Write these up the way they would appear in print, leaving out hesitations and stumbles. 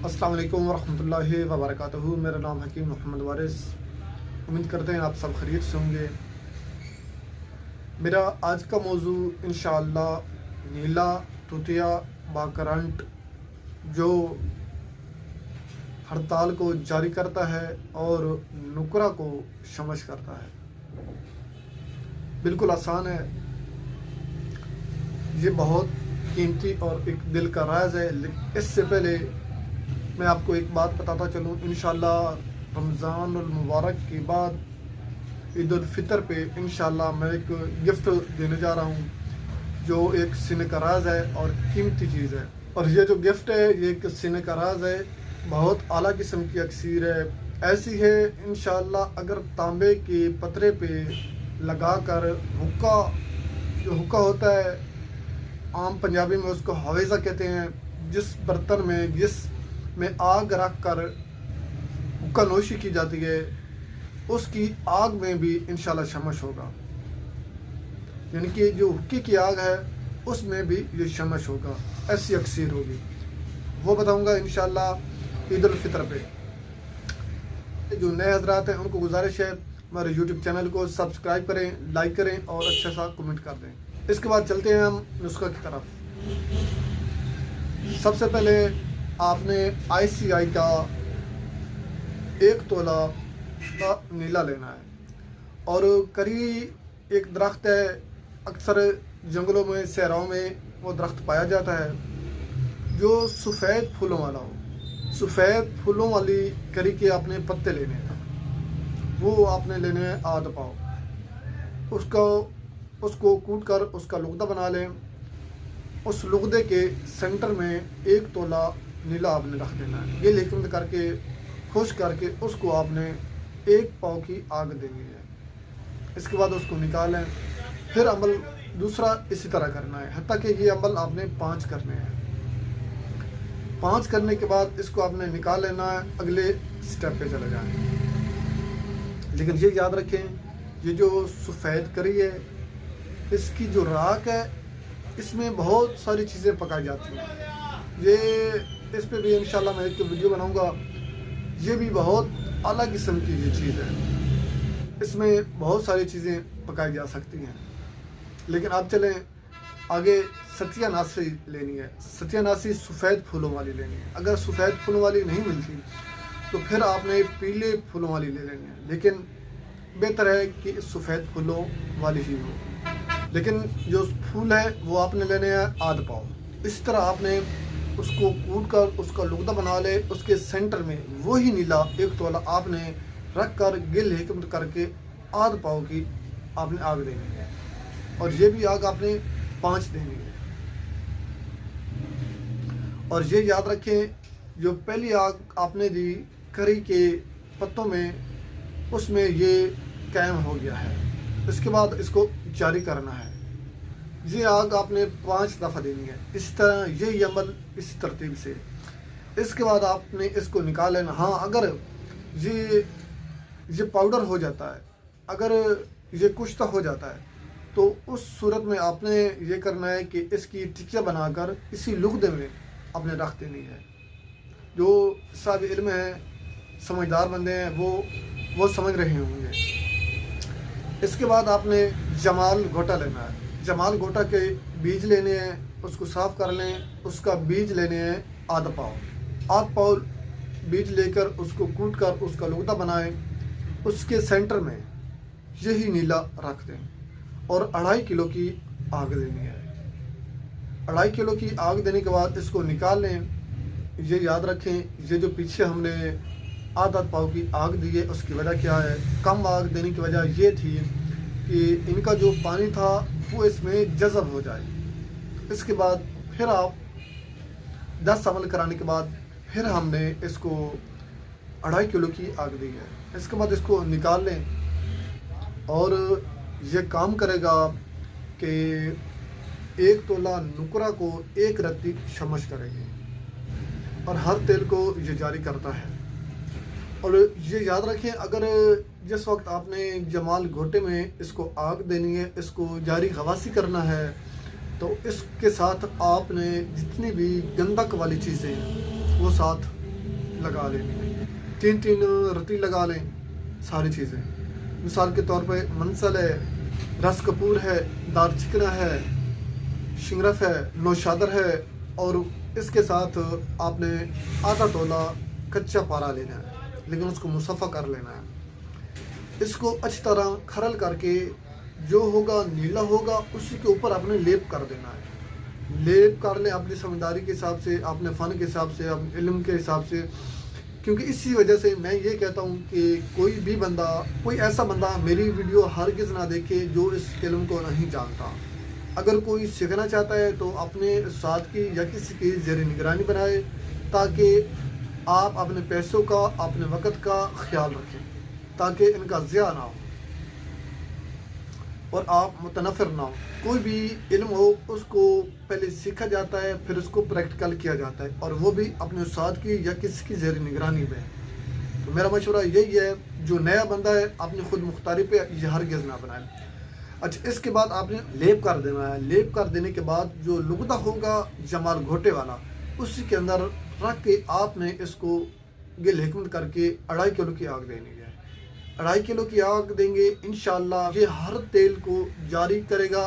अस्सलाम वालेकुम वरहमतुल्लाहि वबरकातुहू। मेरा नाम हकीम मोहम्मद वारिस। उम्मीद करते हैं आप सब खैरियत से होंगे। मेरा आज का मौजू इंशाअल्लाह नीला तूतिया बाकरंट जो हड़ताल को जारी करता है और नुकरा को शमश करता है। बिल्कुल आसान है, ये बहुत कीमती और एक दिल का राज है। इससे पहले मैं आपको एक बात बताता चलूँ, इंशाअल्लाह रमज़ान मुबारक के बाद ईद उल फितर पे इंशाअल्लाह मैं एक गिफ्ट देने जा रहा हूँ जो एक सीने का राज है और कीमती चीज़ है। और ये जो गिफ्ट है ये एक सीने का राज है, बहुत आला किस्म की अक्सीर है। ऐसी है इंशाअल्लाह अगर तांबे के पतरे पे लगा कर हुक्का, जो हुक्का होता है आम पंजाबी में उसको हवेज़ा कहते हैं, जिस बर्तन में जिसमें आग रख कर हुक्का नोशी की जाती है उसकी आग में भी इंशाल्लाह शमश होगा। यानी कि जो हुक्के की आग है उसमें भी ये शमश होगा, ऐसी अक्सीर होगी। वो बताऊंगा इंशाल्लाह ईद उल फितर पे। जो नए हजरात हैं उनको गुजारिश है हमारे यूट्यूब चैनल को सब्सक्राइब करें, लाइक करें और अच्छा सा कमेंट कर दें। इसके बाद चलते हैं हम नुस्खा की तरफ। सबसे पहले आपने ICI का 1 तोला का नीला लेना है। और करी एक दरख्त है, अक्सर जंगलों में सहराओं में वो दरख्त पाया जाता है जो सफ़ेद फूलों वाला हो। सफ़ेद फूलों वाली करी के आपने पत्ते लेने हैं, वो आपने लेने हैं आधा पाव। उसको कूट कर उसका लुगदा बना लें। उस लुगदे के सेंटर में 1 तोला नीला आपने रख देना है। ये लेकिन करके खुश करके उसको आपने 1 पाव की आग देनी है। इसके बाद उसको निकालें। फिर अमल दूसरा इसी तरह करना है, हत्ता कि ये अमल आपने 5 करने हैं। 5 करने के बाद इसको आपने निकाल लेना है, अगले स्टेप पे चले जाएं। लेकिन ये याद रखें, ये जो सफ़ेद करी है इसकी जो राख है इसमें बहुत सारी चीज़ें पकाई जाती हैं। ये इस पे भी इंशाल्लाह मैं एक वीडियो बनाऊंगा। ये भी बहुत अलग किस्म की ये चीज़ है, इसमें बहुत सारी चीज़ें पकाई जा सकती हैं। लेकिन आप चलें आगे। सत्यानाशी लेनी है, सत्यानाशी सफ़ेद फूलों वाली लेनी है। अगर सफ़ेद फूलों वाली नहीं मिलती तो फिर आपने पीले फूलों वाली ले लेनी है, लेकिन बेहतर है कि सफ़ेद फूलों वाली ही हो। लेकिन जो फूल है वो आपने लेने हैं आधा पाव। इस तरह आपने उसको कूट कर उसका लुगदा बना ले। उसके सेंटर में वही नीला 1 तोला आपने रख कर गिल हिकमत करके आधा पाव की आपने आग देनी है। और ये भी आग आपने 5 देनी है। और ये याद रखें, जो पहली आग आपने दी करी के पत्तों में, उसमें ये कायम हो गया है। इसके बाद इसको जारी करना है। ये आग आपने 5 दफ़ा देनी है। इस तरह यही अमल इस तरतीब से। इसके बाद आपने इसको निकाल लेना। हाँ, अगर ये पाउडर हो जाता है, अगर ये कुश्ता हो जाता है तो उस सूरत में आपने ये करना है कि इसकी टिकिया बनाकर इसी लुगदे में आपने रख देनी है। जो साहब इल्म है, समझदार बंदे हैं, वो समझ रहे होंगे। इसके बाद आपने जमाल गोटा लेना है। जमाल गोटा के बीज लेने हैं, उसको साफ़ कर लें। उसका बीज लेने हैं आधा पाव बीज लेकर उसको कूट कर उसका लुगदा बनाएं। उसके सेंटर में यही नीला रख दें और 2.5 किलो की आग देनी है। 2.5 किलो की आग देने के बाद इसको निकाल लें। ये याद रखें, ये जो पीछे हमने आधा पाव की आग दी है उसकी वजह क्या है? कम आग देने की वजह ये थी कि इनका जो पानी था वो इसमें जज़ब हो जाए। इसके बाद फिर आप 10 अमल कराने के बाद फिर हमने इसको 2.5 किलो की आग दी है। इसके बाद इसको निकाल लें और ये काम करेगा कि 1 तोला नुकरा को 1 रत्ती शमश करेगी और हर तेल को ये जारी करता है। और ये याद रखें, अगर जिस वक्त आपने जमाल घोटे में इसको आग देनी है, इसको जारी खवासी करना है, तो इसके साथ आपने जितनी भी गंधक वाली चीज़ें वो साथ लगा लेनी है, 3-3 रत्ती लगा लें सारी चीज़ें। मिसाल के तौर पे मंसल है, रस कपूर है, दार चिकना है, शिंगरफ है, नौशादर है, और इसके साथ आपने आधा तोला कच्चा पारा लेना है, लेकिन उसको मुसफ़ा कर लेना है। इसको अच्छी तरह खरल करके जो होगा नीला होगा उसी के ऊपर आपने लेप कर देना है। लेप कर लें अपनी समझदारी के हिसाब से, अपने फ़न के हिसाब से, अपने इल्म के हिसाब से, क्योंकि इसी वजह से मैं ये कहता हूँ कि कोई भी बंदा, कोई ऐसा बंदा मेरी वीडियो हरगिज़ ना देखे जो इस इल्म को नहीं जानता। अगर कोई सीखना चाहता है तो अपने उस्ताद की या किसी की ज़ेर निगरानी बनाए, ताकि आप अपने पैसों का, अपने वक़्त का ख्याल रखें, ताकि इनका ज़िया ना हो और आप मुतनफ़िर ना हो। कोई भी इल्म हो उसको पहले सीखा जाता है, फिर उसको प्रैक्टिकल किया जाता है, और वो भी अपने उस्ताद की या किसी की ज़ेर निगरानी में। तो मेरा मशवरा यही है, जो नया बंदा है अपनी खुद मुख्तारी पे ये हरगिज़ ना बनाए। अच्छा, इसके बाद आपने लेप कर देना है। लेप कर देने के बाद जो लुगदा होगा जमाल घोटे वाला, उसी के अंदर रख के आपने इसको गिल हिकमत करके 2.5 किलो की आग देनी है। 2.5 किलो की आग देंगे, इंशाअल्लाह ये हर तेल को जारी करेगा,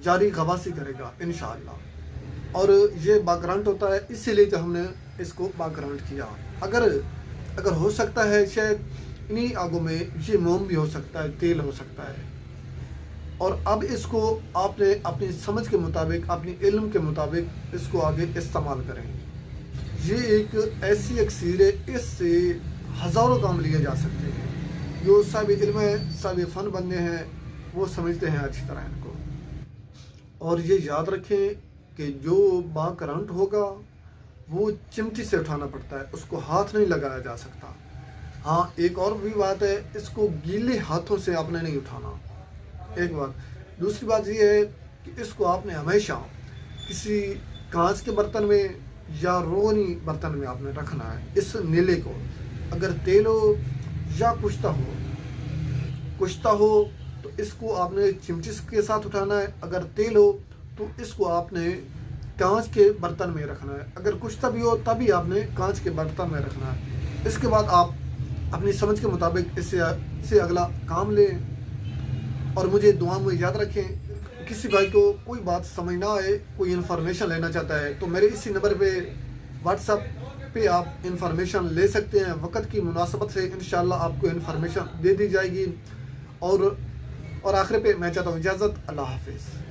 जारी गवासी करेगा इंशाअल्लाह। और ये बागरांट होता है, इसीलिए तो हमने इसको बागरांट किया। अगर हो सकता है शायद इन्हीं आगों में ये मोम भी हो सकता है, तेल हो सकता है। और अब इसको आपने अपनी समझ के मुताबिक, अपनी इल्म के मुताबिक इसको आगे इस्तेमाल करें। ये एक ऐसी अक्सीर है, इससे हज़ारों काम लिए जा सकते हैं। जो सब इल्म है, सब फ़न बंदे हैं, वो समझते हैं अच्छी तरह इनको। और ये याद रखें कि जो बाकरंट होगा वो चिमटी से उठाना पड़ता है, उसको हाथ नहीं लगाया जा सकता। हाँ, एक और भी बात है, इसको गीले हाथों से आपने नहीं उठाना, एक बात। दूसरी बात ये है कि इसको आपने हमेशा किसी कांच के बर्तन में या रोगनी बर्तन में आपने रखना है। इस नीले को अगर तेल हो या कुश्ता हो तो इसको आपने चिमटी के साथ उठाना है। अगर तेल हो तो इसको आपने कांच के बर्तन में रखना है। अगर कुश्ता भी हो तभी आपने कांच के बर्तन में रखना है। इसके बाद आप अपनी समझ के मुताबिक इससे अगला काम लें। और मुझे दुआ में याद रखें, किसी भाई को कोई बात समझ ना आए, कोई इन्फॉर्मेशन लेना चाहता है तो मेरे इसी नंबर पे व्हाट्सएप पे आप इन्फॉर्मेशन ले सकते हैं। वक़्त की मुनासबत से इंशाअल्लाह आपको इन्फॉर्मेशन दे दी जाएगी। और आखिर पे मैं चाहता हूँ इजाज़त। अल्लाह हाफ़िज़।